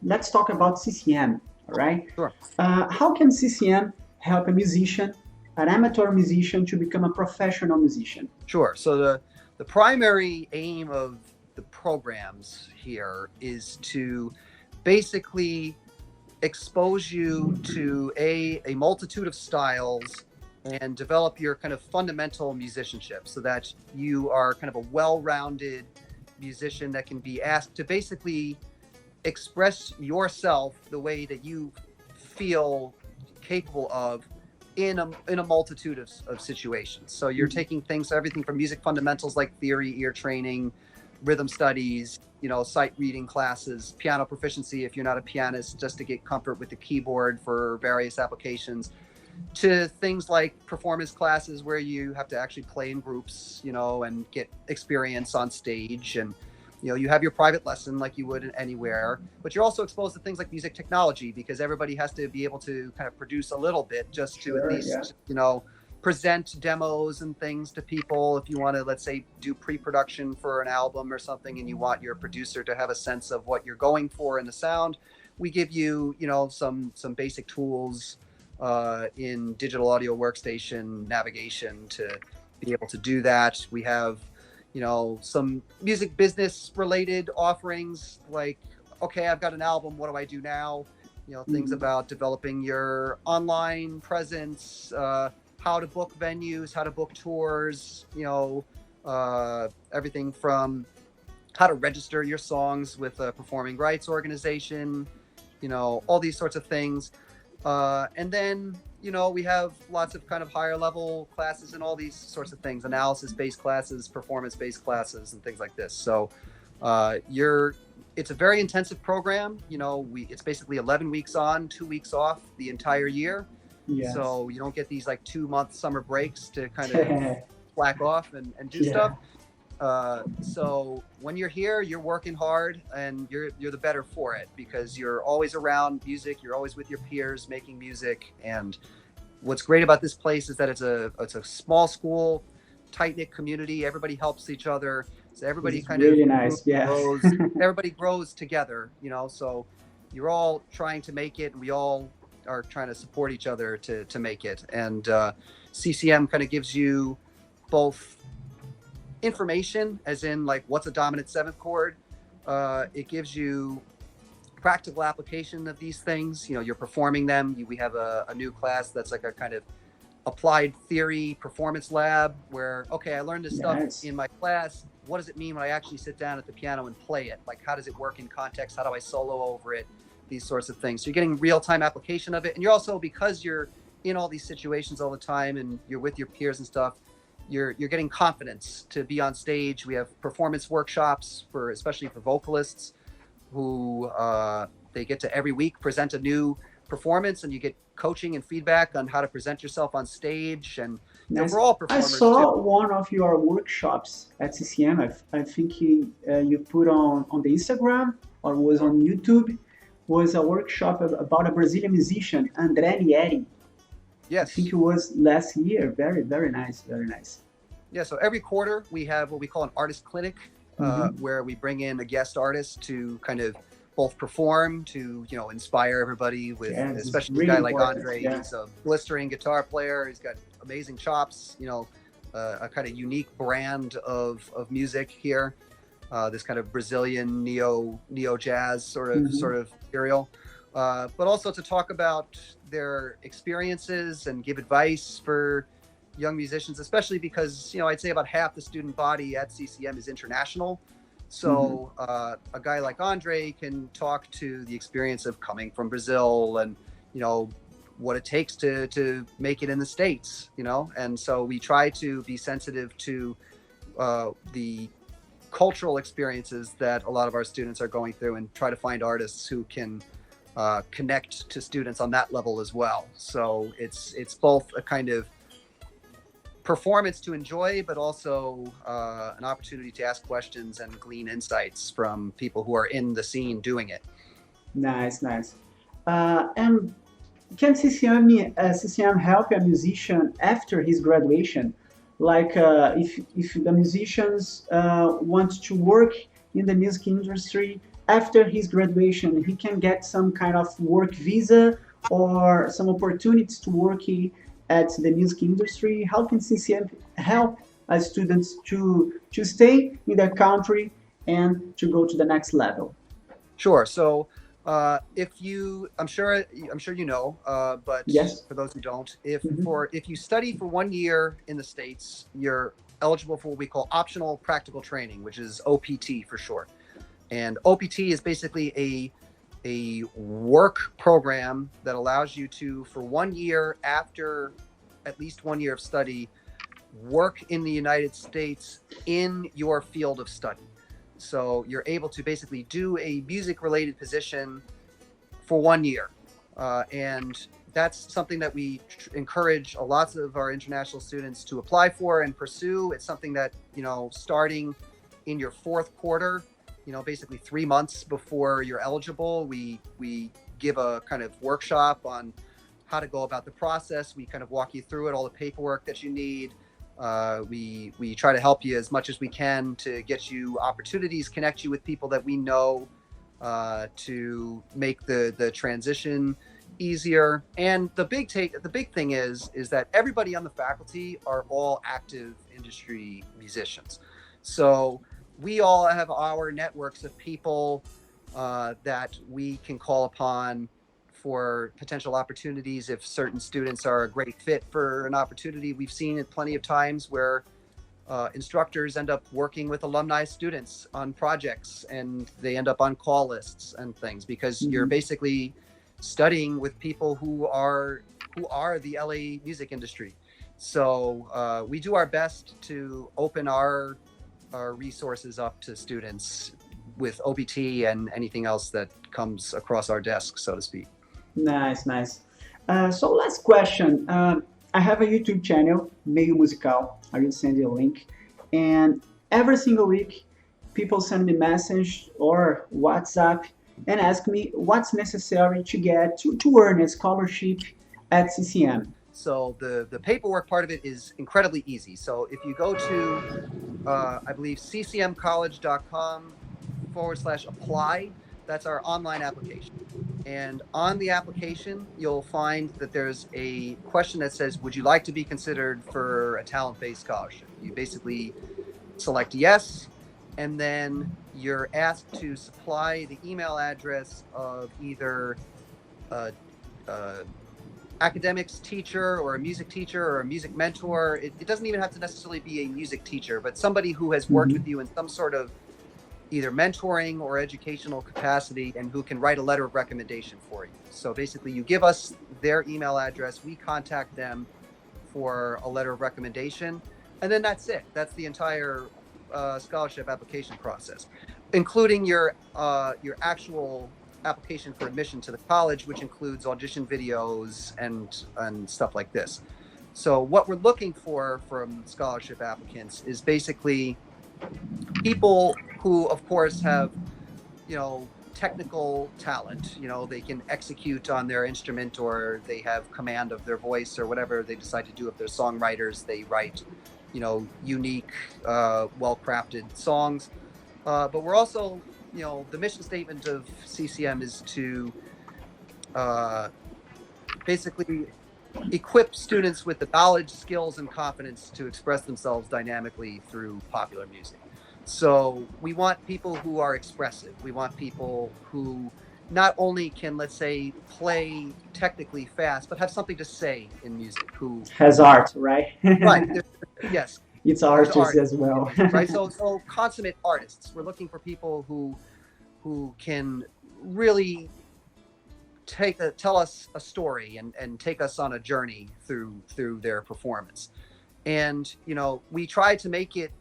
let's talk about CCM, all right? Sure. How can CCM help a musician, an amateur musician, to become a professional musician? Sure. So the primary aim of the programs here is to basically expose you to a multitude of styles and develop your kind of fundamental musicianship so that you are kind of a well-rounded musician that can be asked to basically express yourself the way that you feel capable of in a multitude of situations. So you're taking things, everything from music fundamentals like theory, ear training, rhythm studies, sight reading classes, piano proficiency if you're not a pianist, just to get comfort with the keyboard for various applications, to things like performance classes where you have to actually play in groups, and get experience on stage. And you have your private lesson like you would anywhere, but you're also exposed to things like music technology, because everybody has to be able to kind of produce a little bit just to at least, present demos and things to people. If you want to, let's say, do pre-production for an album or something, and you want your producer to have a sense of what you're going for in the sound, we give you, some basic tools in digital audio workstation navigation to be able to do that. We have some music business related offerings like, okay, I've got an album, what do I do now? Things about developing your online presence, how to book venues, how to book tours, everything from how to register your songs with a performing rights organization, all these sorts of things. And then, we have lots of kind of higher level classes and all these sorts of things, analysis-based classes, performance-based classes, and things like this. So it's a very intensive program. It's basically 11 weeks on, 2 weeks off the entire year. Yes. So you don't get these like 2-month summer breaks to kind of slack off and do stuff. So when you're here, you're working hard, and you're the better for it, because you're always around music. You're always with your peers making music. And what's great about this place is that it's a small school, tight-knit community. Everybody helps each other. So everybody it's kind really of nice. grows. Everybody grows together, so you're all trying to make it, and we all are trying to support each other to make it. And CCM kind of gives you both information, as in like what's a dominant seventh chord. It gives you practical application of these things. You're performing them. We have a new class that's like a kind of applied theory performance lab where, okay, I learned this stuff in my class. What does it mean when I actually sit down at the piano and play it? Like, how does it work in context? How do I solo over it? These sorts of things. So you're getting real-time application of it. And you're also, because you're in all these situations all the time and you're with your peers and stuff, you're getting confidence to be on stage. We have performance workshops especially for vocalists, who they get to every week present a new performance, and you get coaching and feedback on how to present yourself on stage. And nice. for all performers, I saw too. one of your workshops at CCM. I think you put on the Instagram, or was on YouTube, was a workshop about a Brazilian musician, André Lieri. Yes. I think it was last year. Very, very nice. Very nice. Yeah, so every quarter we have what we call an artist clinic, where we bring in a guest artist to kind of both perform, to inspire everybody with, especially really a guy like Andre. Yeah. He's a blistering guitar player. He's got amazing chops. A kind of unique brand of music here. This kind of Brazilian neo jazz sort of material, but also to talk about their experiences and give advice for young musicians, especially because I'd say about half the student body at CCM is international. So a guy like Andre can talk to the experience of coming from Brazil and what it takes to make it in the States, and so we try to be sensitive to the cultural experiences that a lot of our students are going through, and try to find artists who can connect to students on that level as well. So it's both a kind of performance to enjoy, but also an opportunity to ask questions and glean insights from people who are in the scene doing it. Nice. And can CCM help a musician after his graduation? Like if the musicians want to work in the music industry after his graduation, he can get some kind of work visa or some opportunities to work at the music industry? How can CCM help students to stay in their country and to go to the next level? Sure. So I'm sure you know, but Yes. for those who don't, Mm-hmm. if you study for 1 year in the States, you're eligible for what we call optional practical training, which is OPT for short. And OPT is basically a work program that allows you to, for 1 year after at least 1 year of study, work in the United States in your field of study. So you're able to basically do a music related position for 1 year. And that's something that we encourage lots of our international students to apply for and pursue. It's something that, starting in your fourth quarter, basically 3 months before you're eligible, we give a kind of workshop on how to go about the process. We kind of walk you through it, all the paperwork that you need. We try to help you as much as we can to get you opportunities, connect you with people that we know, to make the transition easier. And the big thing is that everybody on the faculty are all active industry musicians. So we all have our networks of people that we can call upon for potential opportunities. If certain students are a great fit for an opportunity, we've seen it plenty of times where instructors end up working with alumni students on projects, and they end up on call lists and things, because you're basically studying with people who are the LA music industry. So we do our best to open our resources up to students with OPT and anything else that comes across our desk, so to speak. Nice, nice. So last question. I have a YouTube channel, Meio Musical. I will send you a link. And every single week, people send me message or WhatsApp and ask me what's necessary to get to earn a scholarship at CCM. So the paperwork part of it is incredibly easy. So if you go to, I believe, ccmcollege.com/apply, that's our online application. And on the application, you'll find that there's a question that says, would you like to be considered for a talent-based scholarship? You basically select yes, and then you're asked to supply the email address of either a, a academics teacher or a music teacher or a music mentor. It doesn't even have to necessarily be a music teacher, but somebody who has worked with you in some sort of either mentoring or educational capacity, and who can write a letter of recommendation for you. So basically, you give us their email address, we contact them for a letter of recommendation, and then that's it. That's the entire scholarship application process, including your actual application for admission to the college, which includes audition videos and stuff like this. So what we're looking for from scholarship applicants is basically people who, of course, have, technical talent. They can execute on their instrument, or they have command of their voice, or whatever they decide to do. If they're songwriters, they write, unique, well-crafted songs. But we're also, the mission statement of CCM is to basically equip students with the knowledge, skills, and confidence to express themselves dynamically through popular music. So we want people who are expressive. We want people who not only can, let's say, play technically fast, but have something to say in music. Who Has art, right? Right? Yes, It's there's artists art as in well. music, right? So consummate artists. We're looking for people who can really tell us a story and take us on a journey through their performance. And we try to make it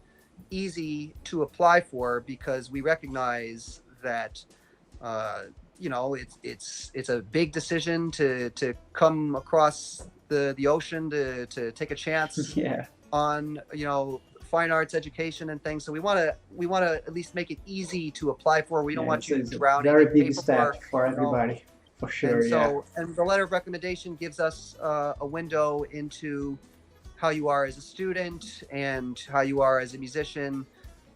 easy to apply for, because we recognize that it's a big decision to come across the ocean to take a chance Yeah. on fine arts education and things. So we want to at least make it easy to apply for. We don't Yeah, want you it's a drowning very in big step paperwork, for everybody, for and sure. Yeah. so, and the letter of recommendation gives us a window into how you are as a student and how you are as a musician,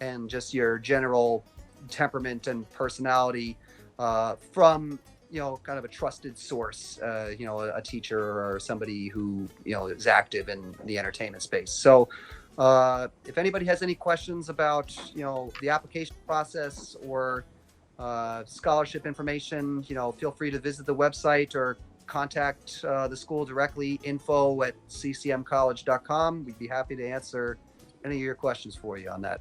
and just your general temperament and personality from, kind of a trusted source, a teacher or somebody who, is active in the entertainment space. So if anybody has any questions about, the application process or scholarship information, feel free to visit the website or contact the school directly, info@ccmcollege.com. We'd be happy to answer any of your questions for you on that.